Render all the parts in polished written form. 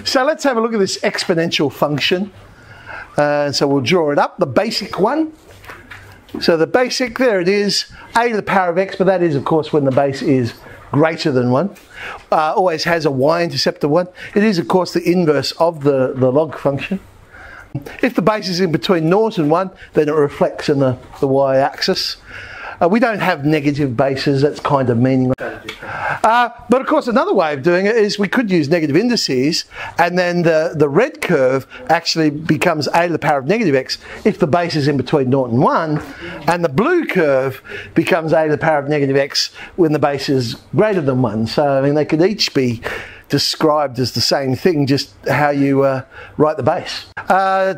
So let's have a look at this exponential function. So we'll draw it up, the basic one. So the basic, there it is, a to the power of x, but that is, of course, when the base is greater than 1. Always has a y-intercept of 1. It is, of course, the inverse of the log function. If the base is in between 0 and 1, then it reflects in the y-axis. We don't have negative bases, that's kind of meaningless. But of course another way of doing it is we could use negative indices, and then the red curve actually becomes a to the power of negative x if the base is in between 0 and 1, and the blue curve becomes a to the power of negative x when the base is greater than 1. So I mean they could each be described as the same thing, just how you write the base.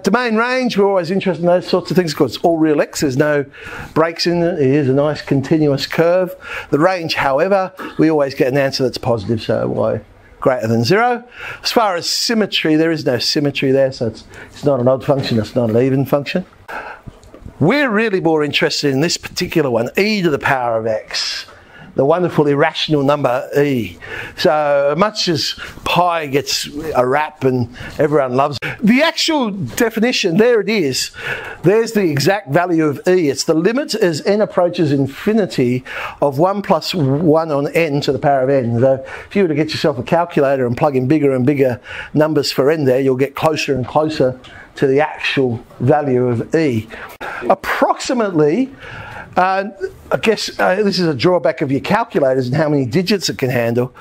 Domain range, we're always interested in those sorts of things because it's all real x, there's no breaks in it, it is a nice continuous curve. The range, however, we always get an answer that's positive, so y greater than 0. As far as symmetry, there is no symmetry there, so it's not an odd function, it's not an even function. We're really more interested in this particular one, e to the power of x. The wonderful irrational number e. So much as pi gets a rap and everyone loves it, the actual definition, there it is. There's the exact value of e. It's the limit as n approaches infinity of 1 plus 1 on n to the power of n. So if you were to get yourself a calculator and plug in bigger and bigger numbers for n there, you'll get closer and closer to the actual value of e. Approximately, I guess this is a drawback of your calculators and how many digits it can handle.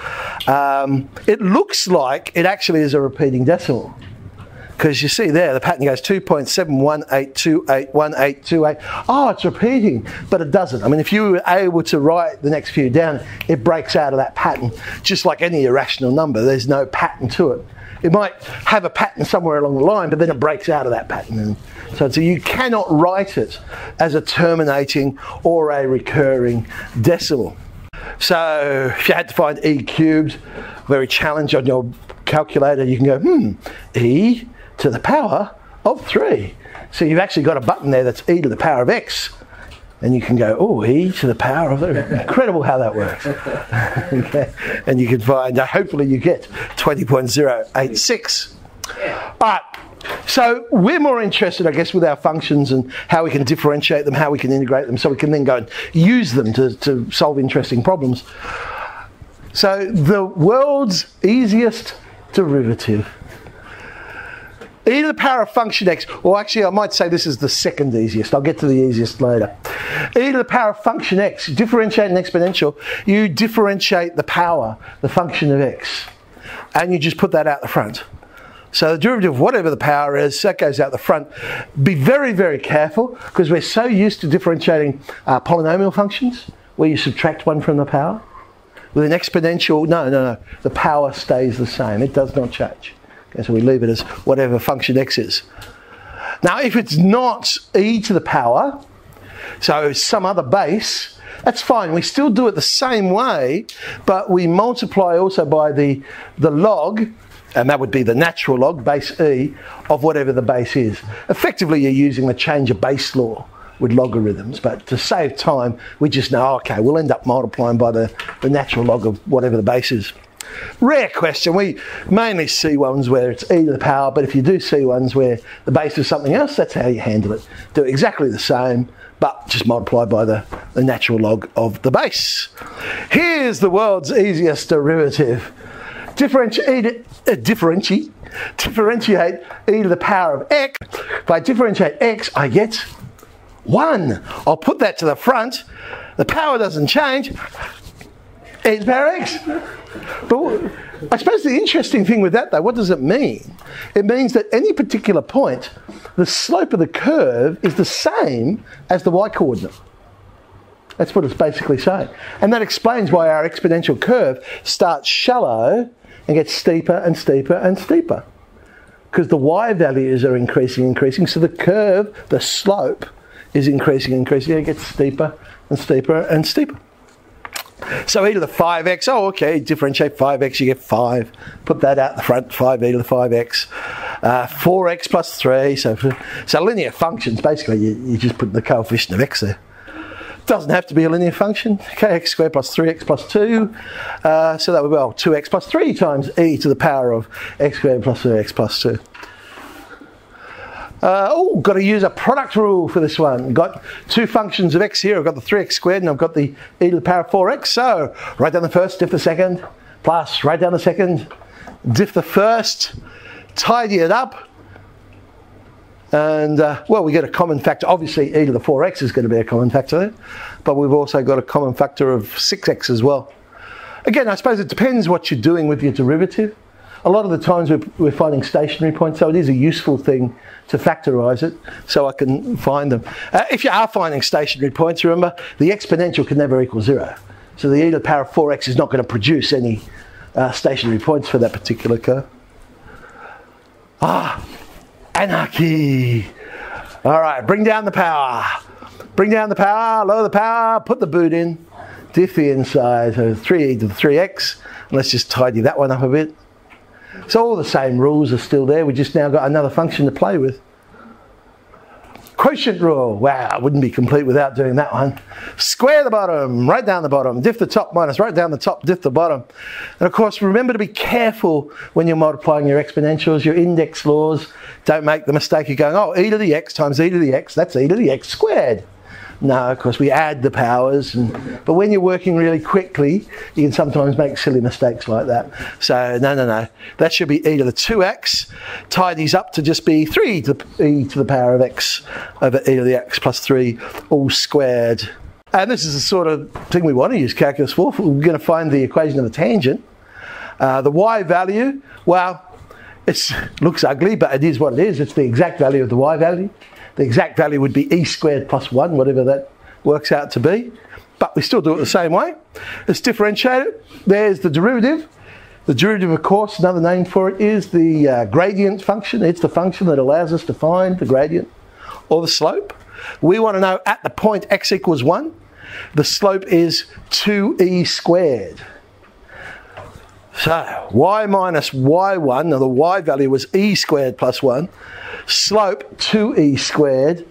It looks like it actually is a repeating decimal. Because you see there, the pattern goes 2.718281828. Oh, it's repeating, but it doesn't. I mean, if you were able to write the next few down, it breaks out of that pattern. Just like any irrational number, there's no pattern to it. It might have a pattern somewhere along the line, but then it breaks out of that pattern. And so you cannot write it as a terminating or a recurring decimal. So if you had to find e cubed, very challenge on your calculator, you can go, e to the power of 3. So you've actually got a button there that's e to the power of x. And you can go, oh, e to the power of 3. Incredible how that works. Okay. And you can find, hopefully you get 20.086. But, so we're more interested, I guess, with our functions and how we can differentiate them, how we can integrate them, so we can then go and use them to solve interesting problems. So the world's easiest derivative. E to the power of function x, or actually I might say this is the second easiest, I'll get to the easiest later. E to the power of function x, differentiate an exponential, you differentiate the power, the function of x, and you just put that out the front. So the derivative of whatever the power is, that goes out the front. Be very, very careful, because we're so used to differentiating polynomial functions, where you subtract 1 from the power. With an exponential, no, the power stays the same, it does not change. Okay, so we leave it as whatever function x is. Now if it's not e to the power, so some other base, that's fine. We still do it the same way, but we multiply also by the log, and that would be the natural log, base e, of whatever the base is. Effectively you're using the change of base law with logarithms, but to save time we just know, okay, we'll end up multiplying by the natural log of whatever the base is. Rare question. We mainly see ones where it's e to the power, but if you do see ones where the base is something else, that's how you handle it. Do exactly the same, but just multiply by the natural log of the base. Here's the world's easiest derivative. Differentiate e to the power of x. If I differentiate x, I get 1. I'll put that to the front. The power doesn't change. E to the power of x. But I suppose the interesting thing with that though, what does it mean? It means that any particular point, the slope of the curve is the same as the y-coordinate. That's what it's basically saying. And that explains why our exponential curve starts shallow and gets steeper and steeper and steeper. Because the y values are increasing, so the curve, the slope, is increasing, and it gets steeper and steeper and steeper. So e to the 5x, oh okay, differentiate 5x, you get 5. Put that out the front, 5e to the 5x. 4x plus 3, so linear functions, basically you just put the coefficient of x there. Doesn't have to be a linear function. Okay, x squared plus 3x plus 2. So that would be, well, 2x plus 3 times e to the power of x squared plus 3x plus 2. Got to use a product rule for this one. Got two functions of x here. I've got the 3x squared and I've got the e to the power of 4x. So write down the first, diff the second, plus write down the second, diff the first, tidy it up. And, well, we get a common factor. Obviously, e to the 4x is going to be a common factor there. But we've also got a common factor of 6x as well. Again, I suppose it depends what you're doing with your derivative. A lot of the times we're finding stationary points, so it is a useful thing to factorise it so I can find them. If you are finding stationary points, remember, the exponential can never equal 0. So the e to the power of 4x is not going to produce any stationary points for that particular curve. Anarchy. All right, bring down the power. Bring down the power, lower the power, put the boot in, diff the inside, so 3e to the 3x. And let's just tidy that one up a bit. So all the same rules are still there. We just now got another function to play with. Quotient rule. Wow, I wouldn't be complete without doing that one. Square the bottom, write down the bottom, diff the top minus write down the top, diff the bottom. And of course, remember to be careful when you're multiplying your exponentials, your index laws. Don't make the mistake of going, oh, e to the x times e to the x, that's e to the x squared. No, of course, we add the powers. But when you're working really quickly, you can sometimes make silly mistakes like that. So, no. That should be e to the 2x. Tidies up to just be 3 to the e to the power of x over e to the x plus 3, all squared. And this is the sort of thing we want to use calculus for. We're going to find the equation of a tangent. The y value, well, it looks ugly, but it is what it is. It's the exact value of the y value. The exact value would be e squared plus 1, whatever that works out to be. But we still do it the same way. Let's differentiate it. There's the derivative. The derivative, of course, another name for it is the gradient function. It's the function that allows us to find the gradient or the slope. We want to know at the point x equals 1, the slope is 2e squared. So, y minus y1, now the y value was e squared plus 1. Slope 2e squared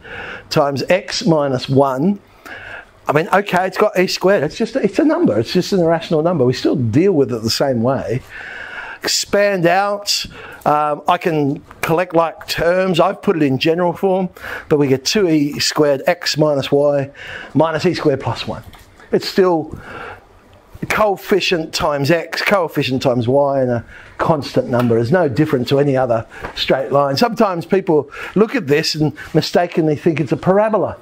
times x minus 1. I mean, okay, it's got e squared. It's a number. It's just an irrational number. We still deal with it the same way. Expand out. I can collect like terms. I've put it in general form, but we get 2e squared x minus y minus e squared plus 1. It's still coefficient times x, coefficient times y, and a constant number is no different to any other straight line. Sometimes people look at this and mistakenly think it's a parabola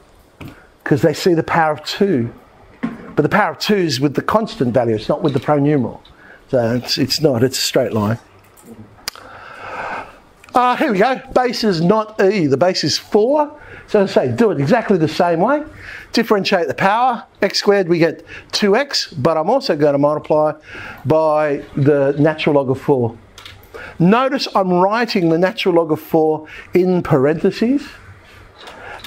because they see the power of 2. But the power of 2 is with the constant value, it's not with the pronumeral. So it's not, it's a straight line. Here we go, base is not e, the base is 4. So as I say, do it exactly the same way. Differentiate the power, x squared we get 2x, but I'm also going to multiply by the natural log of 4. Notice I'm writing the natural log of 4 in parentheses.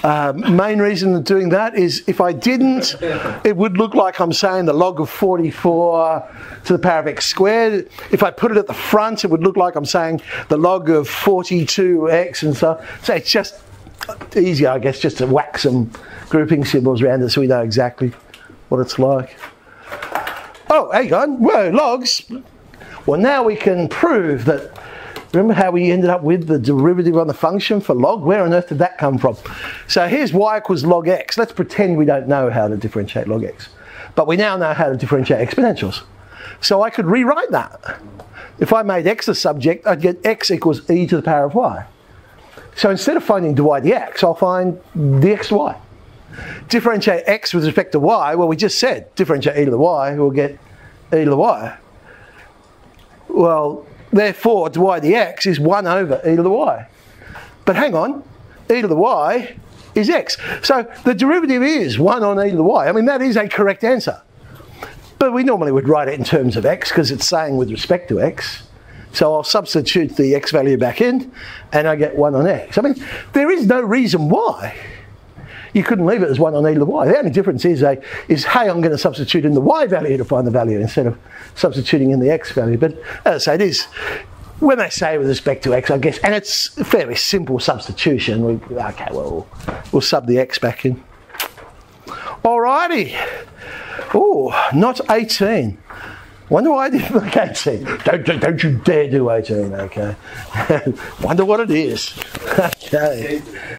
Main reason of doing that is if I didn't, it would look like I'm saying the log of 44 to the power of x squared. If I put it at the front, it would look like I'm saying the log of 42x and so on. So it's just easier, I guess, just to whack some grouping symbols around it so we know exactly what it's like. Oh, hang on, whoa, logs. Well, now we can prove that. Remember how we ended up with the derivative on the function for log? Where on earth did that come from? So here's y equals log x. Let's pretend we don't know how to differentiate log x. But we now know how to differentiate exponentials. So I could rewrite that. If I made x the subject, I'd get x equals e to the power of y. So instead of finding dy dx, I'll find dx dy. Differentiate x with respect to y, well, we just said differentiate e to the y, we'll get e to the y. Well, therefore, dy dx is 1 over e to the y. But hang on, e to the y is x. So the derivative is 1 on e to the y. I mean, that is a correct answer. But we normally would write it in terms of x because it's saying with respect to x. So I'll substitute the x value back in and I get 1 on x. I mean, there is no reason why you couldn't leave it as 1 on e to the y. The only difference is, hey, I'm going to substitute in the y value to find the value instead of substituting in the x value. But as I say, it is, when they say with respect to x, I guess, and it's a fairly simple substitution. Okay, well, we'll sub the x back in. Alrighty. Oh, not 18. Wonder why I didn't make 18. Don't you dare do 18, okay? Wonder what it is. Okay.